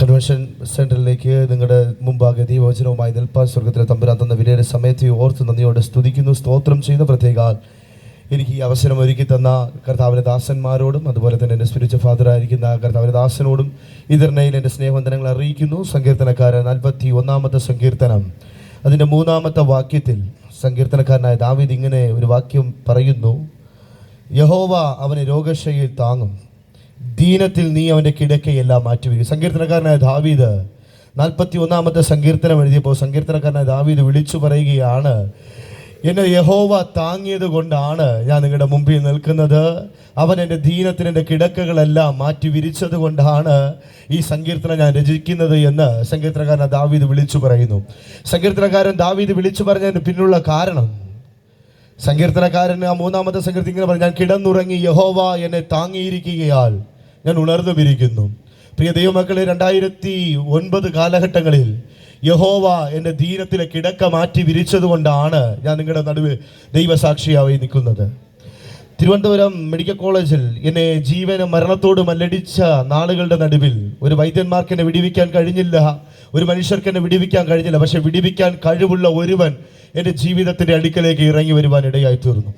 Convention സെൻറ്ററിലേക്ക് നിങ്ങളുടെ മുമ്പാകെ ദൈവവചനവുമായി നിൽപ്പാൻ സ്വർഗത്തിലെ തമ്പുരാൻ തന്ന വിലയേറെ സമയത്തെ ഓർത്ത് നന്ദിയോടെ സ്തുതിക്കുന്നു, സ്തോത്രം ചെയ്യുന്ന. പ്രത്യേകാൽ എനിക്ക് ഈ അവസരം ഒരുക്കി തന്ന കർത്താവിൻ്റെ ദാസന്മാരോടും അതുപോലെ തന്നെ എൻ്റെ സ്പിരിച്വൽ ഫാദറായിരിക്കുന്ന കർത്താവിൻ്റെ ദാസനോടും ഇതിർനയിൽ എൻ്റെ സ്നേഹവന്ദനങ്ങൾ അറിയിക്കുന്നു. സങ്കീർത്തനക്കാരൻ 41-ാമത്തെ സങ്കീർത്തനം അതിൻ്റെ 3-ാമത്തെ വാക്യത്തിൽ സങ്കീർത്തനക്കാരനായ ദാവീദ് ഇങ്ങനെ ഒരു വാക്യം പറയുന്നു: യഹോവ അവനെ രോഗശയ്യയിൽ താങ്ങും, ദീനത്തിൽ നീ അവൻ്റെ കിടക്കയെല്ലാം മാറ്റിവെക്കും. സങ്കീർത്തനക്കാരനായ ദാവീദ് 41-ാമത്തെ സങ്കീർത്തനം എഴുതിയപ്പോൾ സങ്കീർത്തനക്കാരനായ ദാവീദ് വിളിച്ചു പറയുകയാണ്: എന്നെ യഹോവ താങ്ങിയത് കൊണ്ടാണ് ഞാൻ നിങ്ങളുടെ മുമ്പിൽ നിൽക്കുന്നത്. അവൻ എൻ്റെ ദീനത്തിൽ എൻ്റെ കിടക്കകളെല്ലാം മാറ്റി വിരിച്ചത് കൊണ്ടാണ് ഈ സങ്കീർത്തനം ഞാൻ രചിക്കുന്നത് എന്ന് സങ്കീർത്തനക്കാരൻ ദാവീദ് വിളിച്ചു പറയുന്നു. സങ്കീർത്തനക്കാരൻ ദാവീദ് വിളിച്ചു പറഞ്ഞതിന് പിന്നിലുള്ള കാരണം, സങ്കീർത്തനക്കാരൻ ആ 3-ാമത്തെ സങ്കീർത്തനം ഇങ്ങനെ പറഞ്ഞു: ഞാൻ കിടന്നുറങ്ങി, യഹോവ എന്നെ താങ്ങിയിരിക്കുകയാൽ ഞാൻ ഉണർന്നുമിരിക്കുന്നു. പ്രിയ ദൈവമക്കളെ, 2009 കാലഘട്ടങ്ങളിൽ യഹോവ എൻ്റെ ദീനത്തിലെ കിടക്ക മാറ്റി വിരിച്ചത് കൊണ്ടാണ് ഞാൻ നിങ്ങളുടെ നടുവ് ദൈവസാക്ഷിയായി നിൽക്കുന്നത്. തിരുവനന്തപുരം മെഡിക്കൽ കോളേജിൽ എന്നെ ജീവനും മരണത്തോട് മല്ലടിച്ച നാളുകളുടെ നടുവിൽ ഒരു വൈദ്യന്മാർക്ക് എന്നെ വിടിവിക്കാൻ കഴിഞ്ഞില്ല, ഒരു മനുഷ്യർക്ക് എന്നെ വിടിവിക്കാൻ കഴിഞ്ഞില്ല. പക്ഷെ വിടിവിക്കാൻ കഴിവുള്ള ഒരുവൻ എൻ്റെ ജീവിതത്തിൻ്റെ അടുക്കലേക്ക് ഇറങ്ങി വരുവാൻ ഇടയായി തീർന്നു.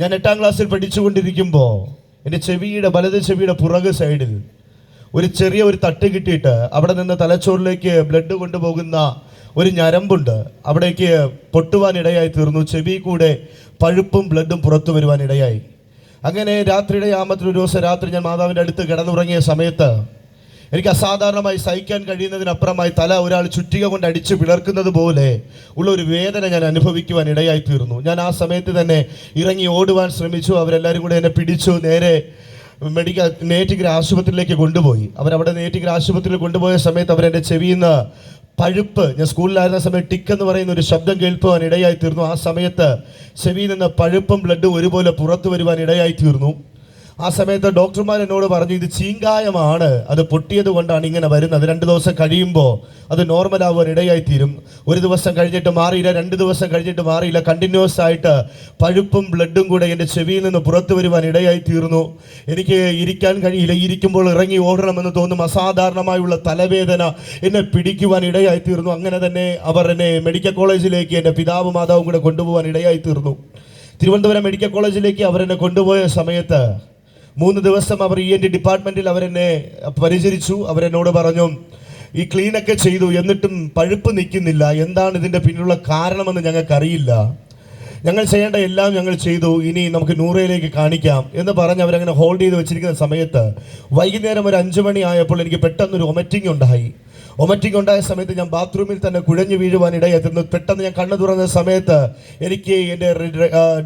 ഞാൻ 8-ാം ക്ലാസ്സിൽ പഠിച്ചുകൊണ്ടിരിക്കുമ്പോൾ എൻ്റെ വലത് ചെവിയുടെ പുറക് സൈഡിൽ ഒരു ചെറിയ തട്ട് കിട്ടിയിട്ട് അവിടെ നിന്ന് തലച്ചോറിലേക്ക് ബ്ലഡ് കൊണ്ടുപോകുന്ന ഒരു ഞരമ്പുണ്ട്, അവിടേക്ക് പൊട്ടുവാൻ ഇടയായി തീർന്നു. ചെവി കൂടെ പഴുപ്പും ബ്ലഡും പുറത്തു വരുവാൻ ഇടയായി. അങ്ങനെ രാത്രിയുടെ യാമത്തിലൊരു ദിവസം രാത്രി ഞാൻ മാതാവിൻ്റെ അടുത്ത് കിടന്നുറങ്ങിയ സമയത്ത് എനിക്ക് അസാധാരണമായി സഹിക്കാൻ കഴിയുന്നതിനപ്പുറമായി തല ഒരാൾ ചുറ്റിക കൊണ്ട് അടിച്ച് പിളർക്കുന്നത് പോലെ ഉള്ള ഒരു വേദന ഞാൻ അനുഭവിക്കുവാൻ ഇടയായി തീർന്നു. ഞാൻ ആ സമയത്ത് തന്നെ ഇറങ്ങി ഓടുവാൻ ശ്രമിച്ചു. അവരെല്ലാവരും കൂടെ എന്നെ പിടിച്ചു നേരെ നേറ്റിഗ്ര ആശുപത്രിയിലേക്ക് കൊണ്ടുപോയി. അവരവിടെ നേറ്റിഗ്ര ആശുപത്രിയിൽ കൊണ്ടുപോയ സമയത്ത് അവരെൻ്റെ ചെവിയിൽ നിന്ന് പഴുപ്പ്, ഞാൻ സ്കൂളിലായിരുന്ന സമയത്ത് ടിക്ക് എന്ന് പറയുന്ന ഒരു ശബ്ദം കേൾക്കുവാൻ ഇടയായി തീർന്നു. ആ സമയത്ത് ചെവിയിൽ നിന്ന് പഴുപ്പും ബ്ലഡും ഒരുപോലെ പുറത്തു വരുവാൻ ഇടയായി തീർന്നു. ആ സമയത്ത് ഡോക്ടർമാർ എന്നോട് പറഞ്ഞു, ഇത് ചീങ്കായമാണ്, അത് പൊട്ടിയത് കൊണ്ടാണ് ഇങ്ങനെ വരുന്നത്. 2 ദിവസം കഴിയുമ്പോൾ അത് നോർമലാവാൻ ഇടയായി തീരും. ഒരു ദിവസം കഴിഞ്ഞിട്ട് മാറിയില്ല, 2 ദിവസം കഴിഞ്ഞിട്ട് മാറിയില്ല, കണ്ടിന്യൂസ് ആയിട്ട് പഴുപ്പും ബ്ലഡും കൂടെ എൻ്റെ ചെവിയിൽ നിന്ന് പുറത്തു വരുവാൻ ഇടയായി തീർന്നു. എനിക്ക് ഇരിക്കാൻ കഴിയില്ല, ഇരിക്കുമ്പോൾ ഇറങ്ങി ഓടണമെന്ന് തോന്നും. അസാധാരണമായുള്ള തലവേദന എന്നെ പിടിക്കുവാൻ ഇടയായി തീർന്നു. അങ്ങനെ തന്നെ അവർ എന്നെ മെഡിക്കൽ കോളേജിലേക്ക് എൻ്റെ പിതാവും മാതാവും കൂടെ കൊണ്ടുപോകാൻ ഇടയായി തീർന്നു. തിരുവനന്തപുരം മെഡിക്കൽ കോളേജിലേക്ക് അവരെന്നെ കൊണ്ടുപോയ സമയത്ത് 3 ദിവസം അവർ ENT ഡിപ്പാർട്ട്മെൻറ്റിൽ അവരെന്നെ പരിചരിച്ചു. അവരെന്നോട് പറഞ്ഞു, ഈ ക്ലീനൊക്കെ ചെയ്തു, എന്നിട്ടും പഴുപ്പ് നിൽക്കുന്നില്ല, എന്താണ് ഇതിൻ്റെ പിന്നിലുള്ള കാരണമെന്ന് ഞങ്ങൾക്കറിയില്ല, ഞങ്ങൾ ചെയ്യേണ്ട എല്ലാം ഞങ്ങൾ ചെയ്തു, ഇനി നമുക്ക് നൂറയിലേക്ക് കാണിക്കാം എന്ന് പറഞ്ഞ് അവരങ്ങനെ ഹോൾഡ് ചെയ്ത് വെച്ചിരിക്കുന്ന സമയത്ത് വൈകുന്നേരം ഒരു 5 മണി ആയപ്പോൾ എനിക്ക് പെട്ടെന്നൊരു വൊമിറ്റിംഗ് ഉണ്ടായി. വൊമിറ്റിംഗ് ഉണ്ടായ സമയത്ത് ഞാൻ ബാത്റൂമിൽ തന്നെ കുഴഞ്ഞു വീഴുവാൻ ഇടയായിരുന്നു. പെട്ടെന്ന് ഞാൻ കണ്ണു തുറന്ന സമയത്ത് എനിക്ക് എൻ്റെ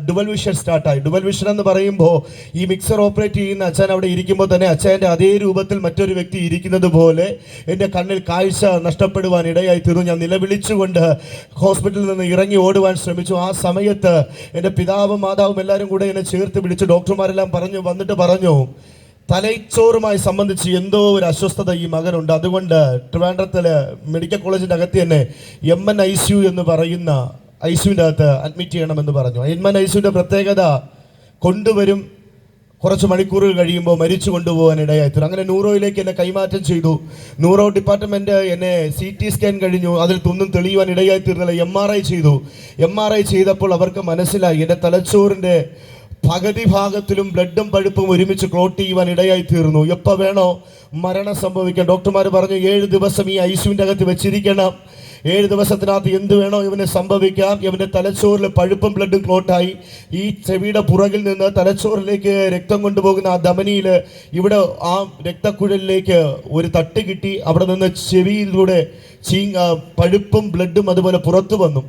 ഡുവൽ വിഷൻ സ്റ്റാർട്ടായി. ഡുവൽ വിഷൻ എന്ന് പറയുമ്പോൾ ഈ മിക്സർ ഓപ്പറേറ്റ് ചെയ്യുന്ന അച്ഛൻ അവിടെ ഇരിക്കുമ്പോൾ തന്നെ അച്ഛൻ്റെ അതേ രൂപത്തിൽ മറ്റൊരു വ്യക്തി ഇരിക്കുന്നത് പോലെ എൻ്റെ കണ്ണിൽ കാഴ്ച നഷ്ടപ്പെടുവാൻ ഇടയായി തീർന്നു. ഞാൻ നിലവിളിച്ചുകൊണ്ട് ഹോസ്പിറ്റലിൽ നിന്ന് ഇറങ്ങി ഓടുവാൻ ശ്രമിച്ചു. ആ സമയത്ത് എൻ്റെ പിതാവും മാതാവും എല്ലാവരും കൂടെ എന്നെ ചേർത്ത് പിടിച്ചു. ഡോക്ടർമാരെല്ലാം വന്നിട്ട് പറഞ്ഞു, തലച്ചോറുമായി സംബന്ധിച്ച് എന്തോ ഒരു അസ്വസ്ഥത ഈ മകനുണ്ട്, അതുകൊണ്ട് ട്രിവാൻഡ്രത്തിൽ മെഡിക്കൽ കോളേജിൻ്റെ അകത്ത് തന്നെ MNICU എന്ന് പറയുന്ന ICUവിൻ്റെ അകത്ത് അഡ്മിറ്റ് ചെയ്യണമെന്ന് പറഞ്ഞു. MNICUവിൻ്റെ പ്രത്യേകത, കൊണ്ടുവരും, കുറച്ച് മണിക്കൂറുകൾ കഴിയുമ്പോൾ മരിച്ചു കൊണ്ടുപോകാൻ ഇടയായിത്തീരും. അങ്ങനെ ന്യൂറോയിലേക്ക് എന്നെ കൈമാറ്റം ചെയ്തു. ന്യൂറോ ഡിപ്പാർട്ട്മെൻറ്റ് എന്നെ CT സ്കാൻ കഴിഞ്ഞു, അതിൽ ഒന്നും തെളിയുവാൻ ഇടയായിത്തീർന്നില്ല. MRI ചെയ്തു. MRI ചെയ്തപ്പോൾ അവർക്ക് മനസ്സിലായി എൻ്റെ തലച്ചോറിൻ്റെ പകുതി ഭാഗത്തിലും ബ്ലഡും പഴുപ്പും ഒരുമിച്ച് ക്ലോട്ട് ചെയ്യുവാൻ ഇടയായി തീർന്നു. എപ്പോൾ വേണോ മരണം സംഭവിക്കാം. ഡോക്ടർമാർ പറഞ്ഞു, 7 ദിവസം ഈ ICUവിൻ്റെ അകത്ത് വെച്ചിരിക്കണം, 7 ദിവസത്തിനകത്ത് എന്ത് വേണോ ഇവന് സംഭവിക്കാം. ഇവൻ്റെ തലച്ചോറിൽ പഴുപ്പും ബ്ലഡും ക്ലോട്ടായി. ഈ ചെവിയുടെ പുറകിൽ നിന്ന് തലച്ചോറിലേക്ക് രക്തം കൊണ്ടുപോകുന്ന ആ ധമനിയിൽ ഇവിടെ ആ രക്തക്കുഴലിലേക്ക് ഒരു തട്ട് കിട്ടി. അവിടെ നിന്ന് ചെവിയിലൂടെ പഴുപ്പും ബ്ലഡും അതുപോലെ പുറത്തു വന്നു.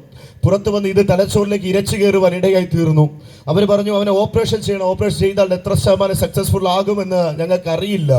ഇത് തലച്ചോറിലേക്ക് ഇരച്ചു കയറുവാൻ ഇടയായി തീർന്നു. അവർ പറഞ്ഞു, അവനെ ഓപ്പറേഷൻ ചെയ്യണം, ഓപ്പറേഷൻ ചെയ്താൽ എത്ര ശതമാനം സക്സസ്ഫുൾ ആകുമെന്ന് ഞങ്ങൾക്കറിയില്ല.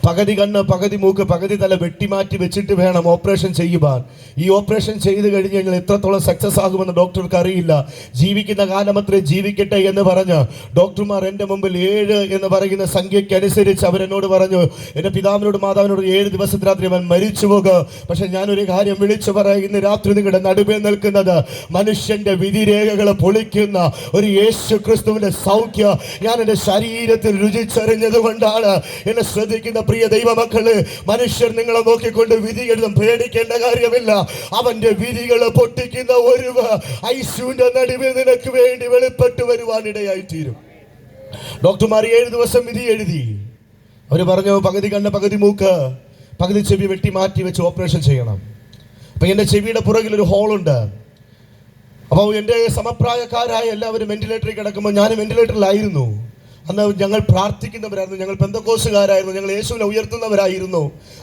പകുതി കണ്ണ്, പകുതി മൂക്ക്, പകുതി തല വെട്ടിമാറ്റി വെച്ചിട്ട് വേണം ഓപ്പറേഷൻ ചെയ്യുവാൻ. ഈ ഓപ്പറേഷൻ ചെയ്ത് കഴിഞ്ഞ് കഴിഞ്ഞാൽ എത്രത്തോളം സക്സസ് ആകുമെന്ന് ഡോക്ടർക്ക് അറിയില്ല. ജീവിക്കുന്ന കാലം അത്രേ ജീവിക്കട്ടെ എന്ന് പറഞ്ഞ് ഡോക്ടർമാർ എൻ്റെ മുമ്പിൽ 7 എന്ന് പറയുന്ന സംഖ്യയ്ക്കനുസരിച്ച് അവരെന്നോട് പറഞ്ഞു, എൻ്റെ പിതാവിനോട് മാതാവിനോട് 7 ദിവസത്തിനകത്ത് അവൻ മരിച്ചു പോകുക. പക്ഷെ ഞാനൊരു കാര്യം വിളിച്ചു പറയാം, ഇന്ന് രാത്രി നിങ്ങളുടെ നടുവേ നിൽക്കുന്നത് മനുഷ്യൻ്റെ വിധിരേഖകളെ പൊളിക്കുന്ന ഒരു യേശു ക്രിസ്തുവിൻ്റെ സൗഖ്യം ഞാൻ എൻ്റെ ശരീരത്തിൽ രുചിച്ചറിഞ്ഞത് കൊണ്ടാണ്. എന്നെ ശ്രദ്ധിക്കുന്ന പ്രിയ ദൈവമക്കള്, മനുഷ്യർ നിങ്ങളെ നോക്കിക്കൊണ്ട് വിധി എഴുതും. പേടിക്കേണ്ട കാര്യമില്ല. അവന്റെ വിധികൾ പൊട്ടിക്കുന്ന ഒരു ഐസിയുവിന്റെ നടുവിൽ നിനക്ക് വേണ്ടി വെളിപ്പെട്ടു വരുവാനിടയായി തീരും. ഡോക്ടർമാർ 7 ദിവസം വിധി എഴുതി. അവര് പറഞ്ഞു, പകുതി കണ്ണ്, പകുതി മൂക്ക്, പകുതി ചെവി വെട്ടി മാറ്റി വെച്ച് ഓപ്പറേഷൻ ചെയ്യണം. അപ്പൊ എന്റെ ചെവിയുടെ പുറകിൽ ഒരു ഹോളുണ്ട്. അപ്പോൾ എൻ്റെ സമപ്രായക്കാരായ എല്ലാവരും വെന്റിലേറ്ററിൽ കിടക്കുമ്പോൾ ഞാനും വെന്റിലേറ്ററിലായിരുന്നു. അന്ന് ഞങ്ങൾ പ്രാർത്ഥിക്കുന്നവരായിരുന്നു, ഞങ്ങൾ പെന്തക്കോസുകാരായിരുന്നു, ഞങ്ങൾ യേശുവിനെ ഉയർത്തുന്നവരായിരുന്നു.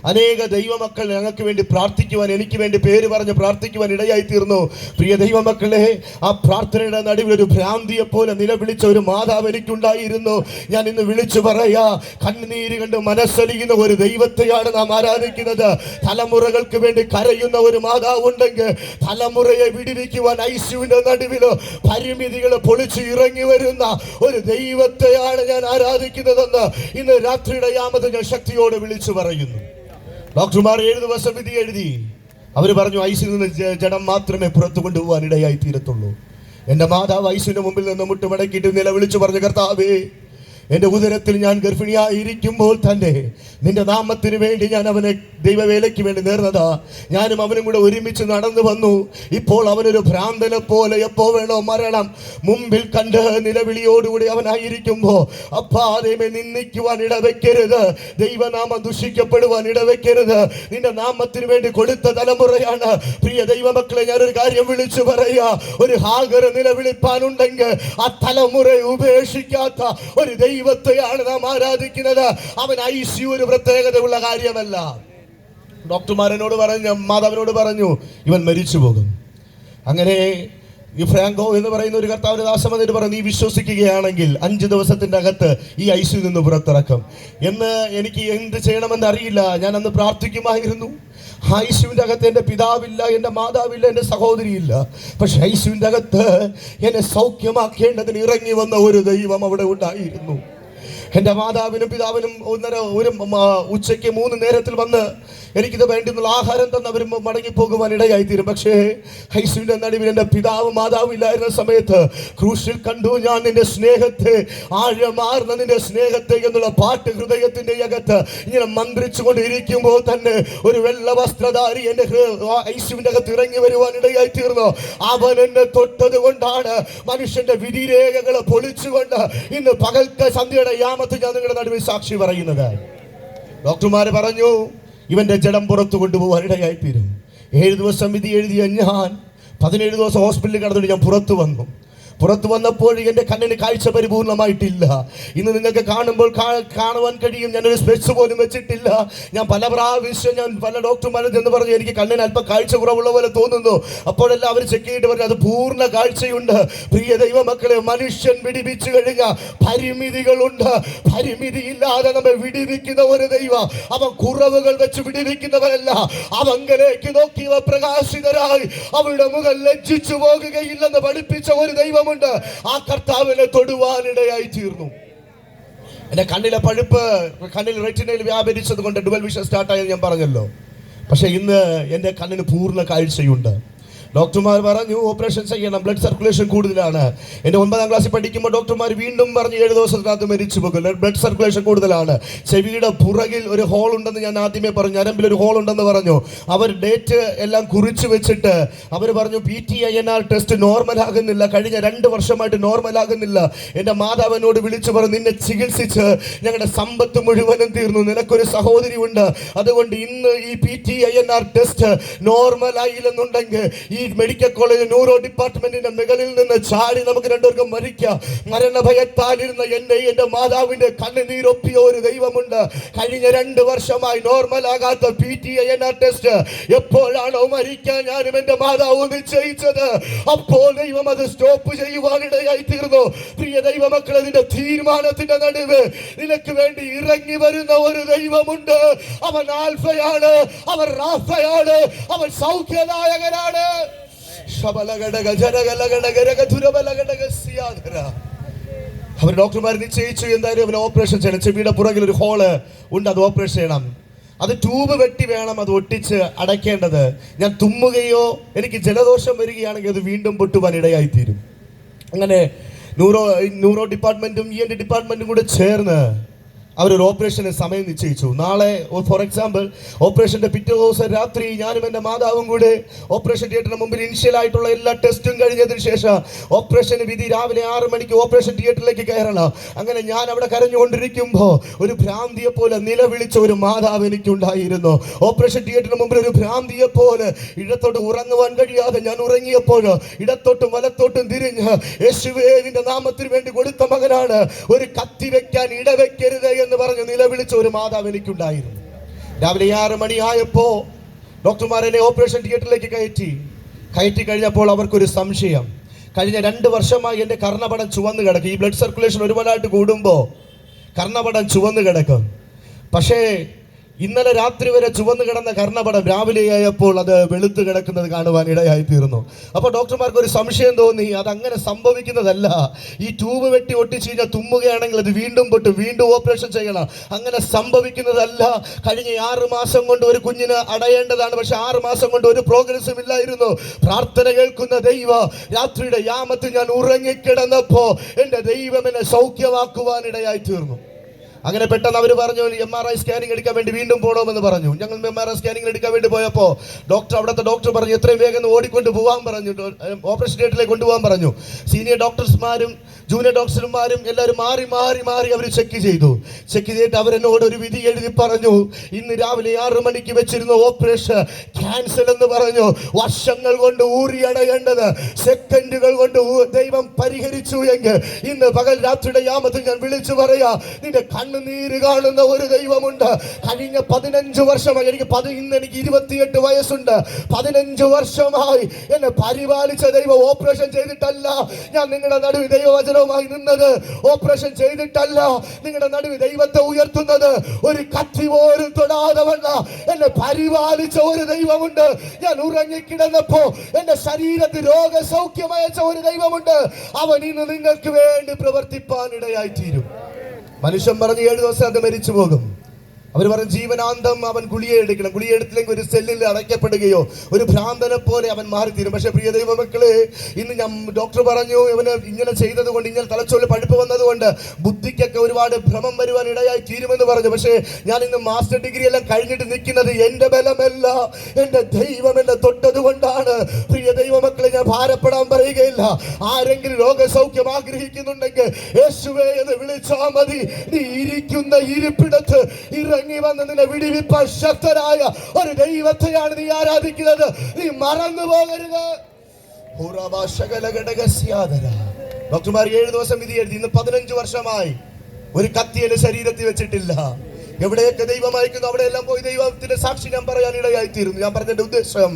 അനേക ദൈവമക്കൾ ഞങ്ങൾക്ക് വേണ്ടി പ്രാർത്ഥിക്കുവാൻ, എനിക്ക് വേണ്ടി പേര് പറഞ്ഞ് പ്രാർത്ഥിക്കുവാൻ ഇടയായി തീർന്നു. പ്രിയ ദൈവമക്കളെ, ആ പ്രാർത്ഥനയുടെ നടുവിൽ ഒരു ഭ്രാന്തിയെ പോലെ നിലവിളിച്ച ഒരു മാതാവ് എനിക്കുണ്ടായിരുന്നു. ഞാൻ ഇന്ന് വിളിച്ചു പറയാ, കണ്ണുനീര് കണ്ട് മനസ്സലിയുന്ന ഒരു ദൈവത്തെയാണ് നാം ആരാധിക്കുന്നത്. തലമുറകൾക്ക് വേണ്ടി കരയുന്ന ഒരു മാതാവ് ഉണ്ടെങ്കിൽ, തലമുറയെ വിടിവിക്കുവാൻ ഐസിയുവിന്റെ നടുവിലോ പരിമിതികൾ പൊളിച്ച് ഇറങ്ങി വരുന്ന ഒരു ദൈവത്തെയാണ് ഞാൻ ആരാധിക്കുന്നതെന്ന് ഇന്ന് രാത്രിയുടെ യാമത്ത് ഞാൻ ശക്തിയോടെ വിളിച്ചു പറയുന്നു. ഡോക്ടർമാർ 7 ദിവസം വിധി എഴുതി. അവർ പറഞ്ഞു, ഐസിൽ നിന്ന് ജഡം മാത്രമേ പുറത്തു കൊണ്ടുപോകാൻ ഇടയായി തീരത്തുള്ളൂ. എന്റെ മാതാവ് ഐസിന്റെ മുമ്പിൽ നിന്ന് മുട്ടുമടക്കിയിട്ട് നിലവിളിച്ചു പറഞ്ഞു, കർത്താവേ, എന്റെ ഉദരത്തിൽ ഞാൻ ഗർഭിണിയായിരിക്കുമ്പോൾ തന്നെ നിന്റെ നാമത്തിന് വേണ്ടി ഞാൻ അവനെ ദൈവവേലയ്ക്ക് വേണ്ടി നേർന്നതാ. ഞാനും അവനും കൂടെ ഒരുമിച്ച് നടന്നു വന്നു. ഇപ്പോൾ അവനൊരു ഭ്രാന്തനെ പോലെ എപ്പോ വേണോ മരണം മുമ്പിൽ കണ്ട് നിലവിളിയോടുകൂടി അവനായിരിക്കുമ്പോ, അപ്പാ ദൈവമേ, നിന്ദിക്കുവാൻ ഇടവെക്കരുത്, ദൈവനാമം ദുഷിക്കപ്പെടുവാൻ ഇടവെക്കരുത്. നിന്റെ നാമത്തിന് വേണ്ടി കൊടുത്ത തലമുറയാണ്. പ്രിയ ദൈവമക്കളെ, ഞാനൊരു കാര്യം വിളിച്ചു പറയാ, ഒരു ഹാഗർ നിലവിളിപ്പാനുണ്ടെങ്കിൽ ആ തലമുറയെ ഉപേക്ഷിക്കാത്ത ഒരു ദൈവത്തെയാണ് നാം ആരാധിക്കുന്നത്. അവൻ ഐസിയു ഒരു പ്രത്യേകതയുള്ള കാര്യമല്ല. ഡോക്ടർമാരനോട് പറഞ്ഞു, മാതാവിനോട് പറഞ്ഞു, ഇവൻ മരിച്ചു പോകും. അങ്ങനെ ഈ ഫ്രാങ്കോ എന്ന് പറയുന്ന ഒരു കർത്താവിന്റെ ദാസൻ വന്നിട്ട് പറഞ്ഞു, നീ വിശ്വസിക്കുകയാണെങ്കിൽ 5 ദിവസത്തിന്റെ അകത്ത് ഈ ഐസിയിൽ നിന്ന് പുറത്തിറക്കും എന്ന്. എനിക്ക് എന്ത് ചെയ്യണമെന്ന് അറിയില്ല. ഞാൻ അന്ന് പ്രാർത്ഥിക്കുമായിരുന്നു. ഐസിയുവിന്റെ അകത്ത് എൻ്റെ പിതാവില്ല, എൻ്റെ മാതാവില്ല, എൻ്റെ സഹോദരിയില്ല. പക്ഷെ ഐസിയുവിന്റെ അകത്ത് എന്നെ സൗഖ്യമാക്കേണ്ടതിന് ഇറങ്ങി വന്ന ഒരു ദൈവം അവിടെ ഉണ്ടായിരുന്നു. എൻ്റെ മാതാവിനും പിതാവിനും ഒരു ഉച്ചയ്ക്ക് 3 നേരത്തിൽ വന്ന് എനിക്കിത് വേണ്ടുന്നുള്ള ആഹാരം തന്നവരും മടങ്ങിപ്പോകുവാൻ ഇടയായി തീരും. പക്ഷേ ഐസിയുടെ നടുവിൽ എൻ്റെ പിതാവും മാതാവും ഇല്ലായിരുന്ന സമയത്ത് ക്രൂശിൽ കണ്ടു ഞാൻ നിന്റെ സ്നേഹത്തെ, ആഴമാർന്ന നിന്റെ സ്നേഹത്തെ എന്നുള്ള പാട്ട് ഹൃദയത്തിന്റെ അകത്ത് ഇങ്ങനെ മന്ത്രിച്ചു കൊണ്ടിരിക്കുമ്പോൾ തന്നെ ഒരു വെള്ള വസ്ത്രധാരി എൻ്റെ ഐസിയുടെ അകത്ത് ഇറങ്ങി വരുവാൻ ഇടയായി തീർന്നു. അവൻ എന്നെ തൊട്ടത് കൊണ്ടാണ് മനുഷ്യന്റെ വിധിരേഖകളെ പൊളിച്ചുകൊണ്ട് ഇന്ന് പകൽക്ക് സന്ധ്യയുടെ യാമത്ത് ഞാൻ നിങ്ങളുടെ നടുവിൽ സാക്ഷി പറയുന്നത്. ഡോക്ടർമാര് പറഞ്ഞു, ഇവന്റെ ജഡം പുറത്തു കൊണ്ടുപോകാൻ ഇടയായി തീരും. 7 ദിവസം വിധി എഴുതിയ ഞാൻ 17 ദിവസം ഹോസ്പിറ്റലിൽ കിടന്നിട്ട് ഞാൻ പുറത്തു വന്നപ്പോൾ എൻ്റെ കണ്ണിന് കാഴ്ച പരിപൂർണമായിട്ടില്ല. ഇന്ന് നിങ്ങൾക്ക് കാണുമ്പോൾ കാണുവാൻ കഴിയും. ഞാനൊരു സ്പെക്സ് പോലും വെച്ചിട്ടില്ല. ഞാൻ പല പ്രാവശ്യം ഞാൻ പല ഡോക്ടർമാരും ചെന്ന് പറഞ്ഞു, എനിക്ക് കണ്ണിന് അല്പം കാഴ്ച കുറവുള്ള പോലെ തോന്നുന്നു. അപ്പോഴെല്ലാം അവർ ചെക്ക് ചെയ്തിട്ട് പറഞ്ഞു, അത് പൂർണ്ണ കാഴ്ചയുണ്ട്. പ്രിയ ദൈവമക്കളെ, മനുഷ്യൻ വിടിവിച്ചു കഴിഞ്ഞാൽ പരിമിതികളുണ്ട്. പരിമിതിയില്ലാതെ നമ്മെ വിടിവിക്കുന്ന ഒരു ദൈവം. അവൻ കുറവുകൾ വെച്ച് വിടിവിക്കുന്നവരല്ല. അവങ്കലേക്ക് നോക്കിയവ പ്രകാശിതരായി അവരുടെ മുഖം ലജ്ജിച്ചു പോകുകയില്ലെന്ന് പഠിപ്പിച്ച ഒരു ദൈവം. ആ കർത്താവിനെ തൊടുവാനിടയായി തീർന്നു. എന്റെ കണ്ണിലെ പഴുപ്പ് കണ്ണിൽ റെറ്റിനയിൽ വ്യാപരിച്ചത് കൊണ്ട് ഡുവൽ വിഷൻ സ്റ്റാർട്ടായെന്ന് ഞാൻ പറഞ്ഞല്ലോ. പക്ഷെ ഇന്ന് എന്റെ കണ്ണിന് പൂർണ്ണ കാഴ്ചയുണ്ട്. ഡോക്ടർമാർ പറഞ്ഞു ഓപ്പറേഷൻ ചെയ്യണം, ബ്ലഡ് സർക്കുലേഷൻ കൂടുതലാണ്. എൻ്റെ 9ാം ക്ലാസ്സിൽ പഠിക്കുമ്പോൾ ഡോക്ടർമാർ വീണ്ടും പറഞ്ഞു 7 ദിവസത്തിനകത്ത് മരിച്ചു പോകും, ബ്ലഡ് സർക്കുലേഷൻ കൂടുതലാണ്. ചെവിയുടെ പുറകിൽ ഒരു ഹോൾ ഉണ്ടെന്ന് ഞാൻ ആദ്യമേ പറഞ്ഞു, ഞരമ്പിൽ ഒരു ഹോൾ ഉണ്ടെന്ന് പറഞ്ഞു. അവർ ഡേറ്റ് എല്ലാം കുറിച്ച് വെച്ചിട്ട് അവർ പറഞ്ഞു PTINR ടെസ്റ്റ് നോർമൽ ആകുന്നില്ല, കഴിഞ്ഞ 2 വർഷമായിട്ട് നോർമൽ ആകുന്നില്ല. എൻ്റെ മാതാവിനോട് വിളിച്ചു പറഞ്ഞു, നിന്നെ ചികിത്സിച്ച് ഞങ്ങളുടെ സമ്പത്ത് മുഴുവനും തീർന്നു, നിനക്കൊരു സഹോദരി ഉണ്ട്, അതുകൊണ്ട് ഇന്ന് ഈ PTINR ടെസ്റ്റ് നോർമൽ ആയില്ലെന്നുണ്ടെങ്കിൽ ഈ മെഡിക്കൽ കോളേജ് ന്യൂറോ ഡിപ്പാർട്ട്മെന്റിന്റെ മുകളിൽ നിന്ന് ചാടി നമുക്ക് 2 പേർക്കും മരിക്കാം. മരണഭയത്താലിരുന്ന എൻ്റെ മാതാവിന്റെ കണ്ണുനീരൊപ്പിയ ഒരു ദൈവമുണ്ട്. കഴിഞ്ഞ 2 വർഷമായി നോർമൽ ആകാത്ത PTINR ടെസ്റ്റ് എപ്പോഴാണോ മരിക്കാൻ ഞാനും എൻ്റെ മാതാവ് നിശ്ചയിച്ചത്, അപ്പോൾ ദൈവം അത് സ്റ്റോപ്പ് ചെയ്യുവാനിടയായി തീർന്നു. പ്രിയ ദൈവമക്കളെ, നിന്റെ തീരുമാനത്തിന്റെ നടുവ് നിനക്ക് വേണ്ടി ഇറങ്ങി വരുന്ന ഒരു ദൈവമുണ്ട്. അവൻ ആൽഫയാണ്, അവൻ റാഫയാണ്, അവൻ സൗഖ്യദായകനാണ്. അവർ ഡോക്ടർമാർ നിശ്ചയിച്ചു എന്തായാലും അവന് ഓപ്പറേഷൻ ചെയ്യണം. ചെവിയുടെ പുറകിൽ ഒരു ഹോള് ഉണ്ട്, അത് ഓപ്പറേഷൻ ചെയ്യണം. അത് ട്യൂബ് വെട്ടി വേണം അത് ഒട്ടിച്ച് അടയ്ക്കേണ്ടത്. ഞാൻ തുമ്മുകയോ എനിക്ക് ജലദോഷം വരികയാണെങ്കിൽ അത് വീണ്ടും പൊട്ടുവാൻ ഇടയായി തീരും. അങ്ങനെ ന്യൂറോ ഡിപ്പാർട്ട്മെന്റും ENT ഡിപ്പാർട്ട്മെന്റും കൂടെ ചേർന്ന് അവരൊരു ഓപ്പറേഷന് സമയം നിശ്ചയിച്ചു. നാളെ ഫോർ എക്സാമ്പിൾ ഓപ്പറേഷന്റെ പിറ്റേ ദിവസം രാത്രി ഞാനും എൻ്റെ മാതാവും കൂടെ ഓപ്പറേഷൻ തിയേറ്ററിന് മുമ്പിൽ ഇനിഷ്യലായിട്ടുള്ള എല്ലാ ടെസ്റ്റും കഴിഞ്ഞതിന് ശേഷം ഓപ്പറേഷൻ വിധി രാവിലെ 6 മണിക്ക് ഓപ്പറേഷൻ തിയേറ്ററിലേക്ക് കയറണം. അങ്ങനെ ഞാൻ അവിടെ കരഞ്ഞുകൊണ്ടിരിക്കുമ്പോൾ ഒരു ഭ്രാന്തിയെ പോലെ നിലവിളിച്ച ഒരു മാതാവ് എനിക്കുണ്ടായിരുന്നു. ഓപ്പറേഷൻ തിയേറ്ററിന് മുമ്പിൽ ഒരു ഭ്രാന്തിയെ പോലെ ഇടത്തോട്ട് ഉറങ്ങുവാൻ കഴിയാതെ ഞാൻ ഉറങ്ങിയപ്പോൾ ഇടത്തോട്ടും വലത്തോട്ടും തിരിഞ്ഞ് യേശുവേ നിന്റെ നാമത്തിന് വേണ്ടി കൊടുത്ത മകനാണ്, ഒരു കത്തി വെക്കാൻ ഇടവെക്കരുത് എന്ന് പറഞ്ഞ് നിലവിളിച്ച ഒരു മാതാവ് എനിക്കുണ്ടായിരുന്നു. രാവിലെ 6 മണിയായപ്പോ ഡോക്ടർമാർ എന്നെ ഓപ്പറേഷൻ തിയേറ്ററിലേക്ക് കയറ്റി കഴിഞ്ഞപ്പോൾ അവർക്കൊരു സംശയം. കഴിഞ്ഞ 2 വർഷമായി എൻ്റെ കർണപടം ചുവന്ന് കിടക്കും. ഈ ബ്ലഡ് സർക്കുലേഷൻ ഒരുപാടായിട്ട് കൂടുമ്പോൾ കർണപടം ചുവന്ന് കിടക്കും. പക്ഷേ ഇന്നലെ രാത്രി വരെ ചുവന്ന് കിടന്ന കർണപടം രാവിലെയായപ്പോൾ അത് വെളുത്ത് കിടക്കുന്നത് കാണുവാൻ ഇടയായി തീർന്നു. അപ്പോൾ ഡോക്ടർമാർക്ക് ഒരു സംശയം തോന്നി, അതങ്ങനെ സംഭവിക്കുന്നതല്ല. ഈ ട്യൂബ് വെട്ടി ഒട്ടിച്ച് കഴിഞ്ഞാൽ തുമ്മുകയാണെങ്കിൽ അത് വീണ്ടും പൊട്ടും, വീണ്ടും ഓപ്പറേഷൻ ചെയ്യണം. അങ്ങനെ സംഭവിക്കുന്നതല്ല. കഴിഞ്ഞ 6 മാസം കൊണ്ട് ഒരു കുഞ്ഞിന് അടയേണ്ടതാണ്, പക്ഷെ 6 മാസം കൊണ്ട് ഒരു പ്രോഗ്രസും ഇല്ലായിരുന്നു. പ്രാർത്ഥന കേൾക്കുന്ന ദൈവം രാത്രിയുടെ യാമത്തിൽ ഞാൻ ഉറങ്ങിക്കിടന്നപ്പോ എൻ്റെ ദൈവം എന്നെ സൗഖ്യമാക്കുവാൻ ഇടയായി തീർന്നു. അങ്ങനെ പെട്ടെന്ന് അവർ പറഞ്ഞു MRI സ്കാനിങ് എടുക്കാൻ വേണ്ടി വീണ്ടും പോകണമെന്ന് പറഞ്ഞു. ഞങ്ങൾ MRI സ്കാനിങ് എടുക്കാൻ വേണ്ടി പോയപ്പോൾ അവിടുത്തെ ഡോക്ടർ പറഞ്ഞു എത്രയും വേഗം ഓടിക്കൊണ്ട് പോകാൻ പറഞ്ഞു, ഓപ്പറേഷൻ തിയേറ്ററിലേക്ക് കൊണ്ടുപോകാൻ പറഞ്ഞു. സീനിയർ ഡോക്ടർമാരും ജൂനിയർ ഡോക്ടർമാരും എല്ലാവരും മാറി മാറി മാറി അവർ ചെക്ക് ചെയ്തിട്ട് അവരെന്നോട് ഒരു വിധി എഴുതി പറഞ്ഞു, ഇന്ന് രാവിലെ 6 മണിക്ക് വെച്ചിരുന്ന ഓപ്പറേഷൻ ക്യാൻസൽ എന്ന് പറഞ്ഞു. വർഷങ്ങൾ കൊണ്ട് ഊറിയടയേണ്ടത് സെക്കൻഡുകൾ കൊണ്ട് ദൈവം പരിഹരിച്ചു എങ്കിൽ ഇന്ന് പകൽ രാത്രിയുടെ യാമത്തിൽ ഞാൻ വിളിച്ചു പറയാ, നിന്റെ കണ്ണുനീര് കാണുന്ന ഒരു ദൈവമുണ്ട്. കഴിഞ്ഞ 15 വർഷമായി ഇന്ന് എനിക്ക് 28 വയസ്സുണ്ട്. 15 വർഷമായി എന്നെ പരിപാലിച്ച ദൈവം ഓപ്പറേഷൻ ചെയ്തിട്ടല്ല ഞാൻ നിങ്ങളുടെ നടുവിൽ ദൈവവചനവുമായി നിന്നത്. ഓപ്പറേഷൻ ചെയ്തിട്ടല്ല നിങ്ങളുടെ നടുവിൽ ദൈവത്തെ ഉയർത്തുന്നത്. ഒരു കത്തി പോലും തൊടാതെ വന്ന എന്നെ പരിപാലിച്ച ഒരു ദൈവമുണ്ട്. ഞാൻ ഉറങ്ങിക്കിടന്നപ്പോ എന്റെ ശരീരത്തിൽ രോഗസൗഖ്യമയച്ച ഒരു ദൈവമുണ്ട്. അവൻ ഇന്ന് നിങ്ങൾക്ക് വേണ്ടി പ്രവർത്തിപ്പാൻ ഇടയായി തീരും. മനുഷ്യൻ പറഞ്ഞു 7 ദിവസം അത് മരിച്ചു പോകും. അവർ പറഞ്ഞു ജീവനാന്തം അവൻ ഗുളിയെ എടുക്കണം, ഗുളിയെ എടുത്തില്ലെങ്കിൽ ഒരു സെല്ലിൽ അടയ്ക്കപ്പെടുകയോ ഒരു ഭ്രാന്തനെ പോലെ അവൻ മാറിത്തീരും. പക്ഷെ പ്രിയ ദൈവമക്കളെ, ഇന്ന് ഞാൻ ഡോക്ടർ പറഞ്ഞു ഇവന് ഇങ്ങനെ ചെയ്തത് കൊണ്ട്, ഇങ്ങനെ തലച്ചോറിൽ പഴുപ്പ് വന്നതുകൊണ്ട് ബുദ്ധിക്കൊക്കെ ഒരുപാട് ഭ്രമം വരുവാൻ ഇടയായി തീരുമെന്ന് പറഞ്ഞു. പക്ഷേ ഞാൻ ഇന്ന് മാസ്റ്റർ ഡിഗ്രി എല്ലാം കഴിഞ്ഞിട്ട് നിൽക്കുന്നത് എൻ്റെ ബലമല്ല, എൻ്റെ ദൈവം എന്നെ തൊട്ടത് കൊണ്ടാണ്. പ്രിയ ദൈവമക്കളെ, ഞാൻ ഭാരപ്പെടാൻ പറയുകയില്ല. ആരെങ്കിലും രോഗസൗഖ്യം ആഗ്രഹിക്കുന്നുണ്ടെങ്കിൽ യേശുവേ എന്ന് വിളിച്ചാൽ മതി. നീ ഇരിക്കുന്ന ഇരിപ്പിടത്ത് ഇറങ്ങി വന്ന് നിന്നെ വിടിവിപ്പാൻ ശക്തനായ ഒരു ദൈവത്തെയാണ് നീ ആരാധിക്കുന്നത്. നീ മറന്നു പോകരുത്. ഡോക്ടർമാർ 7 ദിവസം വിധി എഴുതി. ഇന്ന് 15 വർഷമായി ഒരു കത്തി എന്റെ ശരീരത്തിൽ വെച്ചിട്ടില്ല. എവിടെയൊക്കെ ദൈവം അയക്കുന്നു അവിടെയെല്ലാം പോയി ദൈവത്തിന്റെ സാക്ഷി ഞാൻ പറയാൻ ഇടയായി തീരുന്നു. ഞാൻ പറഞ്ഞതിന്റെ ഉദ്ദേശം,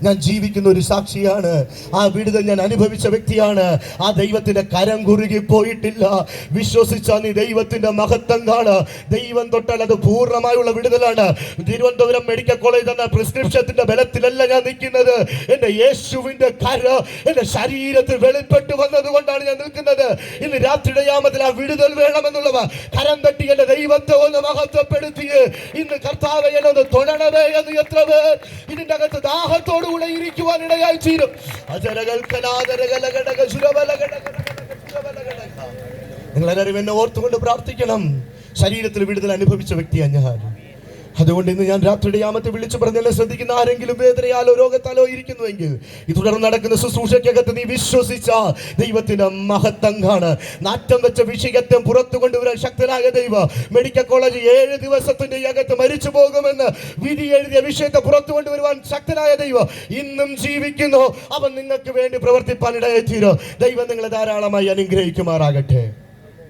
ഞാൻ ജീവിക്കുന്ന ഒരു സാക്ഷിയാണ്. ആ വിടുതൽ ഞാൻ അനുഭവിച്ച വ്യക്തിയാണ്. ആ ദൈവത്തിന്റെ കരം കുറുകി പോയിട്ടില്ല. വിശ്വസിച്ച നീ ദൈവത്തിന്റെ മഹത്വം കാണുക. ദൈവം തൊട്ടാൽ അത് പൂർണ്ണമായുള്ള വിടുതലാണ്. തിരുവനന്തപുരം മെഡിക്കൽ കോളേജ് എന്ന പ്രിസ്ക്രിപ്ഷന്റെ ബലത്തിലല്ല ഞാൻ നിൽക്കുന്നത്. എന്റെ യേശുവിന്റെ കര എന്റെ ശരീരത്തിൽ വെളിപ്പെട്ടു വന്നത് കൊണ്ടാണ് ഞാൻ നിൽക്കുന്നത്. ഇന്ന് രാത്രിയുടെ യാമത്തിൽ ആ വിടുതൽ വേണമെന്നുള്ളവ കരം തട്ടി എന്റെ ദൈവത്തെ ഒന്ന് മഹത്വപ്പെടുത്തി ഇന്ന് കർത്താവേ എന്നെ ഒന്ന് തൊഴണമേ എന്ന് എത്ര പേർ ഇതിന്റെ അകത്ത് ദാഹത്തോട് കൂടെ ഇരിക്കുവാൻ ഇടയായി തീരും. നിങ്ങളെല്ലാവരും എന്നെ ഓർത്തുകൊണ്ട് പ്രാർത്ഥിക്കണം. ശരീരത്തിൽ വിടുതൽ അനുഭവിച്ച വ്യക്തിയാണ് ഞാൻ. അതുകൊണ്ട് ഇന്ന് ഞാൻ രാത്രിയുടെ യാമത്തിൽ വിളിച്ചു പറഞ്ഞെല്ലാം ശ്രദ്ധിക്കുന്ന ആരെങ്കിലും വേദനയാലോ രോഗത്താലോ ഇരിക്കുന്നുവെങ്കിൽ ഈ തുടർന്ന് നടക്കുന്ന ശുശ്രൂഷയ്ക്കകത്ത് നീ വിശ്വസിച്ച ദൈവത്തിന്റെ മഹത്വം കാണുക. നാറ്റം വെച്ച വിഷയത്തെ പുറത്തു കൊണ്ടുവരാൻ ശക്തനായ ദൈവം. മെഡിക്കൽ കോളേജ് 7 ദിവസത്തിന്റെ അകത്ത് മരിച്ചു പോകുമെന്ന് വിധി എഴുതിയ വിഷയത്തെ പുറത്തു കൊണ്ടുവരുവാൻ ശക്തനായ ദൈവം ഇന്നും ജീവിക്കുന്നു. അവൻ നിങ്ങൾക്ക് വേണ്ടി പ്രവർത്തിപ്പാൻ ഇടയായി തീരും. ദൈവം നിങ്ങളെ ധാരാളമായി അനുഗ്രഹിക്കുമാറാകട്ടെ.